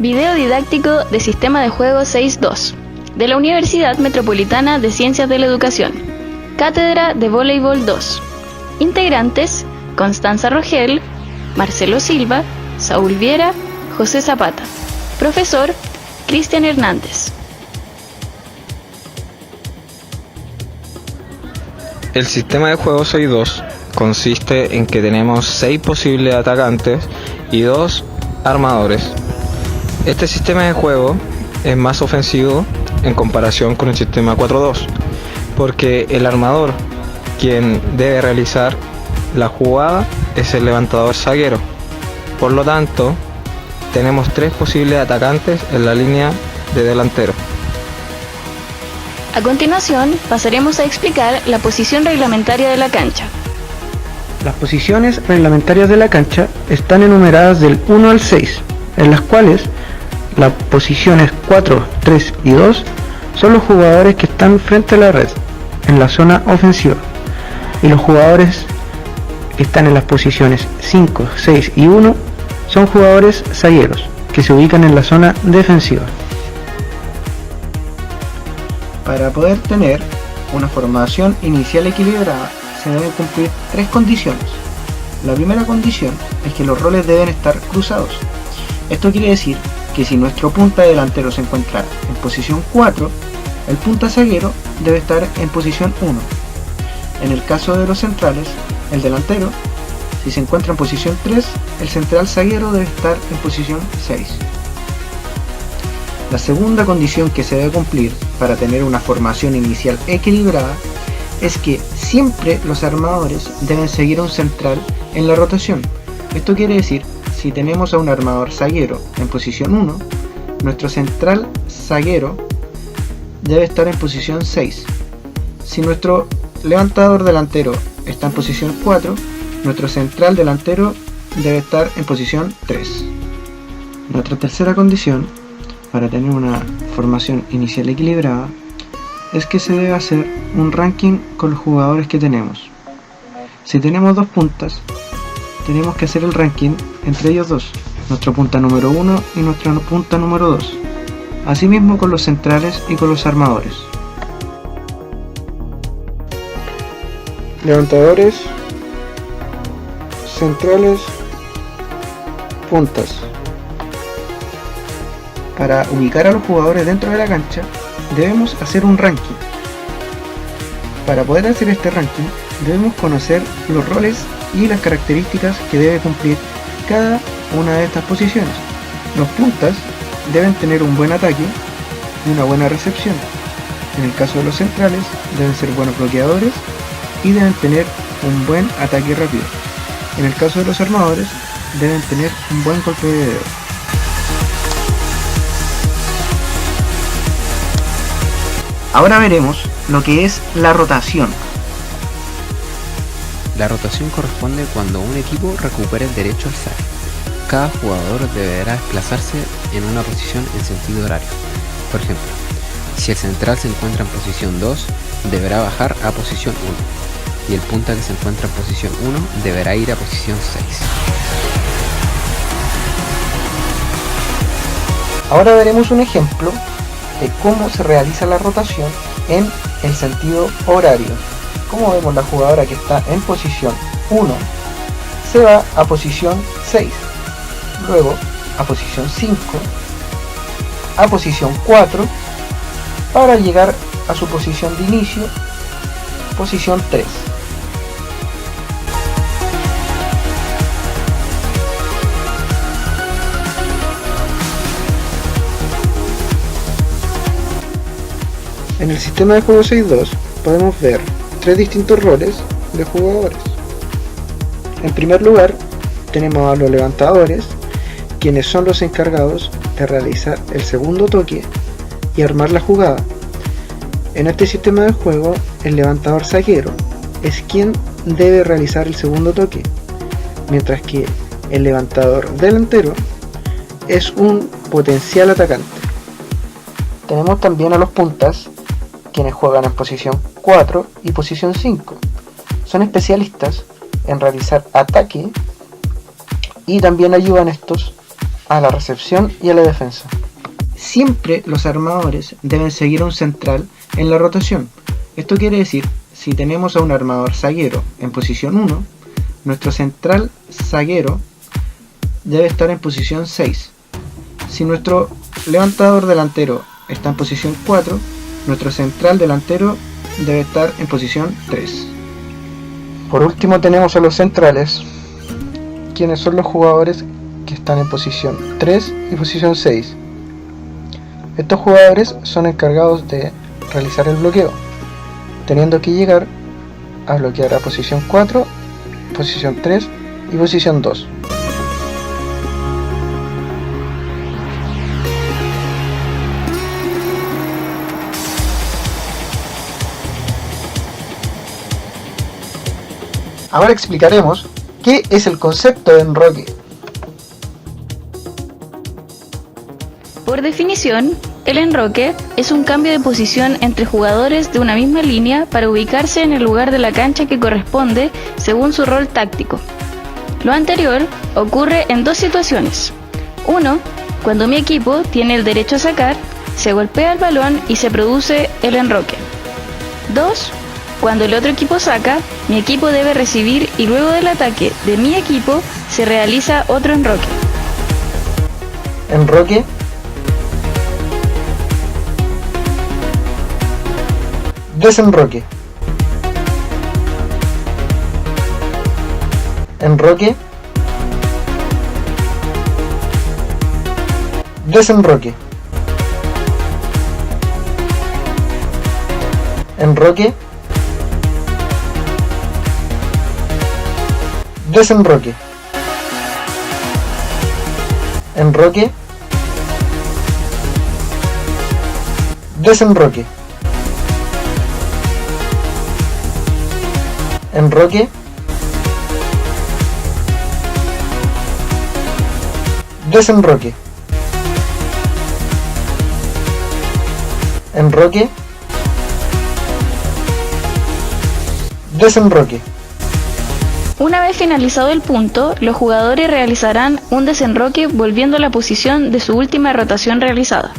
Video didáctico de Sistema de Juego 6.2 de la Universidad Metropolitana de Ciencias de la Educación. Cátedra de Voleibol 2. Integrantes: Constanza Rogel, Marcelo Silva, Saúl Viera, José Zapata. Profesor: Cristian Hernández. El sistema de juego 6.2 consiste en que tenemos 6 posibles atacantes y 2 armadores. Este sistema de juego es más ofensivo en comparación con el sistema 4.2, porque el armador, quien debe realizar la jugada, es el levantador zaguero. Por lo tanto, tenemos 3 posibles atacantes en la línea de delantero. A continuación, pasaremos a explicar la posición reglamentaria de la cancha. Las posiciones reglamentarias de la cancha están enumeradas del 1 al 6, en las cuales las posiciones 4, 3 y 2 son los jugadores que están frente a la red, en la zona ofensiva, y los jugadores que están en las posiciones 5, 6 y 1 son jugadores zagueros, que se ubican en la zona defensiva. Para poder tener una formación inicial equilibrada, se deben cumplir 3 condiciones. La primera condición es que los roles deben estar cruzados. Esto quiere decir que si nuestro punta delantero se encuentra en posición 4, el punta zaguero debe estar en posición 1. En el caso de los centrales, el delantero, si se encuentra en posición 3, el central zaguero debe estar en posición 6. La segunda condición que se debe cumplir para tener una formación inicial equilibrada es que siempre los armadores deben seguir a un central en la rotación. Esto quiere decir, si tenemos a un armador zaguero en posición 1, nuestro central zaguero debe estar en posición 6. Si nuestro levantador delantero está en posición 4, nuestro central delantero debe estar en posición 3. Nuestra tercera condición para tener una formación inicial equilibrada es que se debe hacer un ranking con los jugadores que tenemos. Si tenemos 2 puntas, tenemos que hacer el ranking entre ellos dos, nuestro punta número 1 y nuestra punta número 2. Asimismo con los centrales y con los armadores. Levantadores, centrales, puntas. Para ubicar a los jugadores dentro de la cancha, debemos hacer un ranking. Para poder hacer este ranking, debemos conocer los roles y las características que debe cumplir cada una de estas posiciones. Los puntas deben tener un buen ataque y una buena recepción. En el caso de los centrales, deben ser buenos bloqueadores y deben tener un buen ataque rápido. En el caso de los armadores, deben tener un buen golpe de dedo. Ahora veremos lo que es la rotación. La rotación corresponde cuando un equipo recupera el derecho al saque. Cada jugador deberá desplazarse en una posición en sentido horario. Por ejemplo, si el central se encuentra en posición 2, deberá bajar a posición 1, y el punta que se encuentra en posición 1 deberá ir a posición 6. Ahora veremos un ejemplo de cómo se realiza la rotación en el sentido horario. Como vemos, la jugadora que está en posición 1 se va a posición 6, luego a posición 5, a posición 4, para llegar a su posición de inicio, posición 3. En el sistema de juego 6.2 podemos ver 3 distintos roles de jugadores. En primer lugar, tenemos a los levantadores, quienes son los encargados de realizar el segundo toque y armar la jugada. En este sistema de juego, el levantador zaguero es quien debe realizar el segundo toque, mientras que el levantador delantero es un potencial atacante. Tenemos también a los puntas, quienes juegan en posición 4 y posición 5. Son especialistas en realizar ataque y también ayudan estos a la recepción y a la defensa. Siempre los armadores deben seguir a un central en la rotación. Esto quiere decir, si tenemos a un armador zaguero en posición 1, nuestro central zaguero debe estar en posición 6. Si nuestro levantador delantero está en posición 4, nuestro central delantero debe estar en posición 3. Por último tenemos a los centrales, quienes son los jugadores que están en posición 3 y posición 6. Estos jugadores son encargados de realizar el bloqueo, teniendo que llegar a bloquear a posición 4, posición 3 y posición 2. Ahora explicaremos qué es el concepto de enroque. Por definición, el enroque es un cambio de posición entre jugadores de una misma línea para ubicarse en el lugar de la cancha que corresponde según su rol táctico. Lo anterior ocurre en dos situaciones. 1. Cuando mi equipo tiene el derecho a sacar, se golpea el balón y se produce el enroque. 2. Cuando el otro equipo saca, mi equipo debe recibir y luego del ataque de mi equipo se realiza otro enroque. Enroque. Desenroque. Enroque. Desenroque. Enroque. Desenroque. Enroque. Desenroque. Enroque. Desenroque. Enroque. Desenroque. Una vez finalizado el punto, los jugadores realizarán un desenroque volviendo a la posición de su última rotación realizada.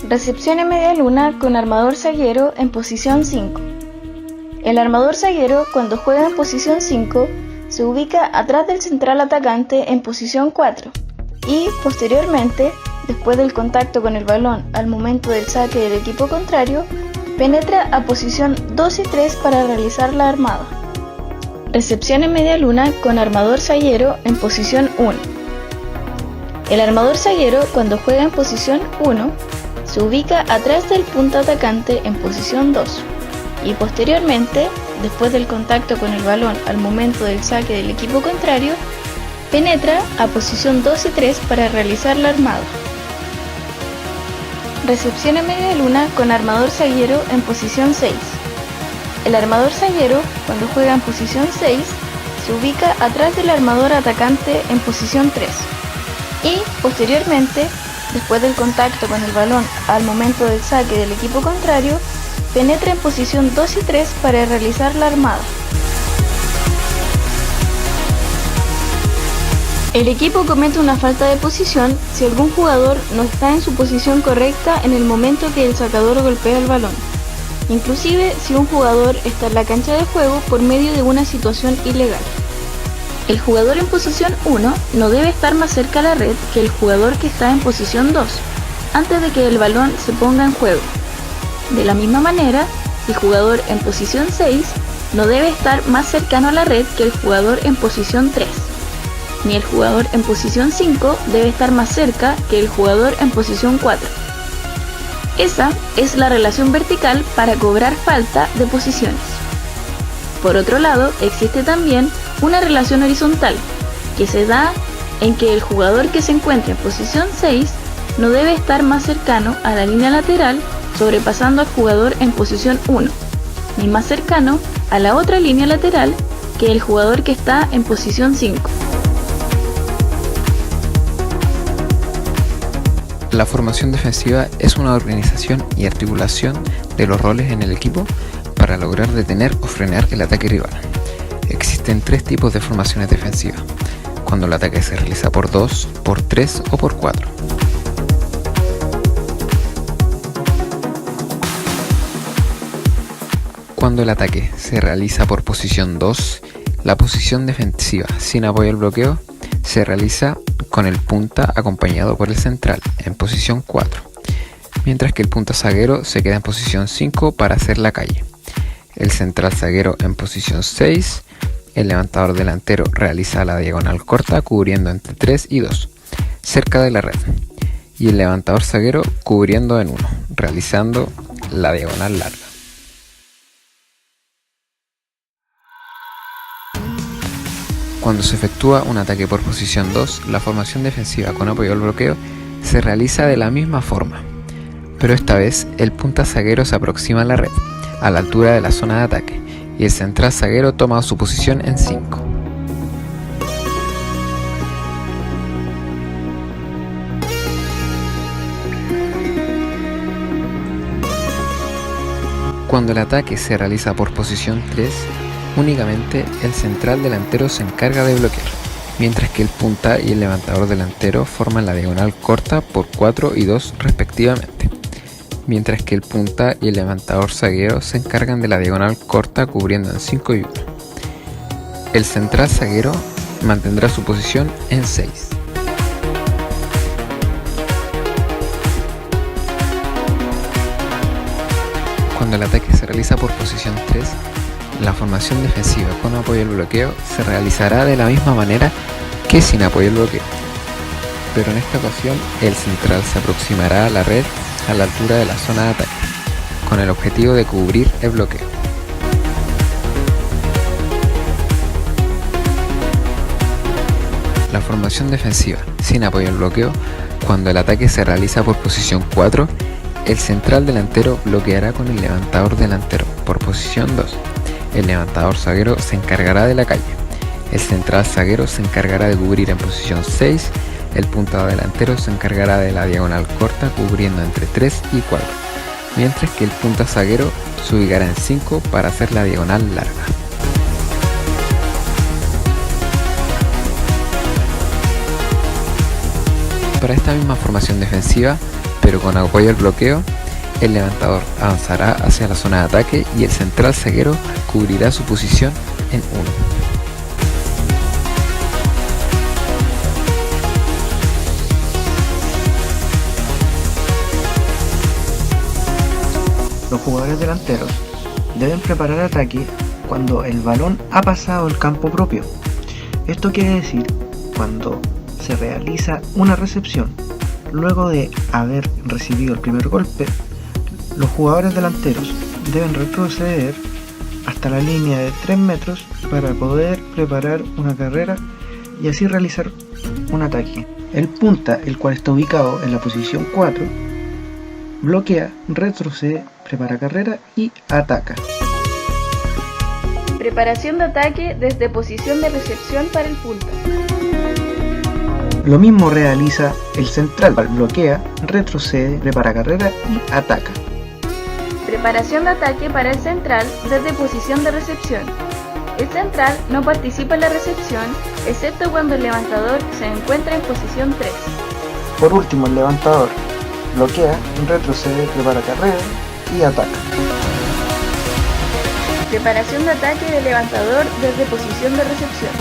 Recepción en media luna con armador zaguero en posición 5. El armador zaguero, cuando juega en posición 5, se ubica atrás del central atacante en posición 4 y, posteriormente, después del contacto con el balón al momento del saque del equipo contrario, penetra a posición 2 y 3 para realizar la armada. Recepción en media luna con armador zaguero en posición 1. El armador zaguero, cuando juega en posición 1, se ubica atrás del punta atacante en posición 2 y posteriormente, después del contacto con el balón al momento del saque del equipo contrario, penetra a posición 2 y 3 para realizar la armada. Recepción en media luna con armador zaguero en posición 6. El armador zaguero, cuando juega en posición 6, se ubica atrás del armador atacante en posición 3 y, posteriormente, después del contacto con el balón al momento del saque del equipo contrario, penetra en posición 2 y 3 para realizar la armada. El equipo comete una falta de posición si algún jugador no está en su posición correcta en el momento que el sacador golpea el balón, inclusive si un jugador está en la cancha de juego por medio de una situación ilegal. El jugador en posición 1 no debe estar más cerca a la red que el jugador que está en posición 2, antes de que el balón se ponga en juego. De la misma manera, el jugador en posición 6 no debe estar más cercano a la red que el jugador en posición 3, ni el jugador en posición 5 debe estar más cerca que el jugador en posición 4. Esa es la relación vertical para cobrar falta de posiciones. Por otro lado, existe también una relación horizontal, que se da en que el jugador que se encuentra en posición 6 no debe estar más cercano a la línea lateral sobrepasando al jugador en posición 1, ni más cercano a la otra línea lateral que el jugador que está en posición 5. La formación defensiva es una organización y articulación de los roles en el equipo para lograr detener o frenar el ataque rival. Existen 3 tipos de formaciones defensivas, cuando el ataque se realiza por 2, por 3 o por 4. Cuando el ataque se realiza por posición 2, la posición defensiva sin apoyo al bloqueo se realiza con el punta acompañado por el central en posición 4, mientras que el punta zaguero se queda en posición 5 para hacer la calle, el central zaguero en posición 6, el levantador delantero realiza la diagonal corta cubriendo entre 3 y 2, cerca de la red, y el levantador zaguero cubriendo en 1, realizando la diagonal larga. Cuando se efectúa un ataque por posición 2, la formación defensiva con apoyo al bloqueo se realiza de la misma forma, pero esta vez el punta zaguero se aproxima a la red, a la altura de la zona de ataque, y el central zaguero toma su posición en 5. Cuando el ataque se realiza por posición 3, únicamente el central delantero se encarga de bloquear, mientras que el punta y el levantador delantero forman la diagonal corta por 4 y 2 respectivamente, mientras que el punta y el levantador zaguero se encargan de la diagonal corta cubriendo en 5 y 1. El central zaguero mantendrá su posición en 6. Cuando el ataque se realiza por posición 3, la formación defensiva con apoyo al bloqueo se realizará de la misma manera que sin apoyo al bloqueo, pero en esta ocasión el central se aproximará a la red a la altura de la zona de ataque, con el objetivo de cubrir el bloqueo. La formación defensiva sin apoyo al bloqueo, cuando el ataque se realiza por posición 4, el central delantero bloqueará con el levantador delantero por posición 2. El levantador zaguero se encargará de la calle. El central zaguero se encargará de cubrir en posición 6. El punta delantero se encargará de la diagonal corta cubriendo entre 3 y 4, mientras que el punta zaguero se ubicará en 5 para hacer la diagonal larga. Para esta misma formación defensiva, pero con apoyo al bloqueo, el levantador avanzará hacia la zona de ataque y el central zaguero cubrirá su posición en 1. Los jugadores delanteros deben preparar ataque cuando el balón ha pasado el campo propio. Esto quiere decir cuando se realiza una recepción luego de haber recibido el primer golpe. Los jugadores delanteros deben retroceder hasta la línea de 3 metros para poder preparar una carrera y así realizar un ataque. El punta, el cual está ubicado en la posición 4, bloquea, retrocede, prepara carrera y ataca. Preparación de ataque desde posición de recepción para el punta. Lo mismo realiza el central, bloquea, retrocede, prepara carrera y ataca. Preparación de ataque para el central desde posición de recepción. El central no participa en la recepción, excepto cuando el levantador se encuentra en posición 3. Por último, el levantador bloquea, retrocede, prepara carrera y ataca. Preparación de ataque del levantador desde posición de recepción.